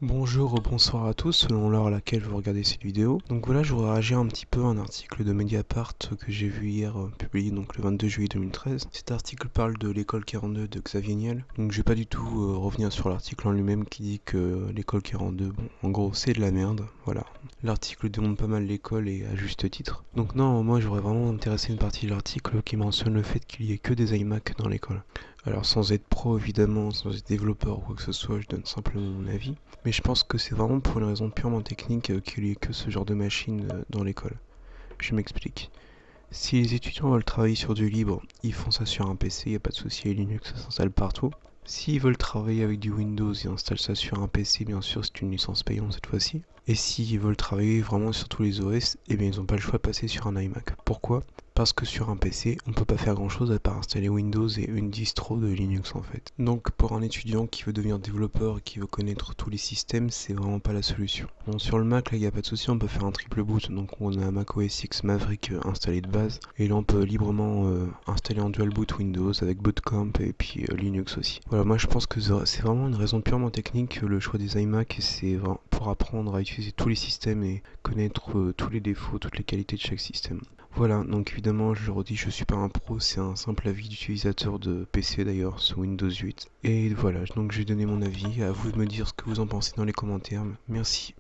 Bonjour ou bonsoir à tous, selon l'heure à laquelle vous regardez cette vidéo. Donc voilà, je voudrais réagir un petit peu à un article de Mediapart que j'ai vu hier, publié donc le 22 juillet 2013. Cet article parle de l'école 42 de Xavier Niel. Donc je vais pas du tout revenir sur l'article en lui-même qui dit que l'école 42, bon, en gros c'est de la merde, voilà. L'article démonte pas mal l'école et à juste titre. Donc non, moi j'aurais vraiment intéressé une partie de l'article qui mentionne le fait qu'il y ait que des iMac dans l'école. Alors sans être pro évidemment, sans être développeur ou quoi que ce soit, je donne simplement mon avis. Mais je pense que c'est vraiment pour une raison purement technique qu'il n'y ait que ce genre de machine dans l'école. Je m'explique. Si les étudiants veulent travailler sur du libre, ils font ça sur un PC, il n'y a pas de souci, Linux ça s'installe partout. S'ils veulent travailler avec du Windows, ils installent ça sur un PC, bien sûr c'est une licence payante cette fois-ci. Et s'ils veulent travailler vraiment sur tous les OS, eh bien ils n'ont pas le choix de passer sur un iMac. Pourquoi ? Parce que sur un PC, on peut pas faire grand chose à part installer Windows et une distro de Linux en fait. Donc pour un étudiant qui veut devenir développeur et qui veut connaître tous les systèmes, c'est vraiment pas la solution. Bon, sur le Mac, là, il n'y a pas de souci, on peut faire un triple boot, donc on a un Mac OS X Maverick installé de base, et là on peut librement installer en dual boot Windows avec Bootcamp et puis Linux aussi. Voilà, moi je pense que c'est vraiment une raison purement technique, le choix des iMac, c'est pour apprendre à utiliser tous les systèmes et connaître tous les défauts, toutes les qualités de chaque système. Voilà, donc évidemment, je le redis, je suis pas un pro, c'est un simple avis d'utilisateur de PC d'ailleurs, sous Windows 8. Et voilà, donc j'ai donné mon avis, à vous de me dire ce que vous en pensez dans les commentaires. Merci.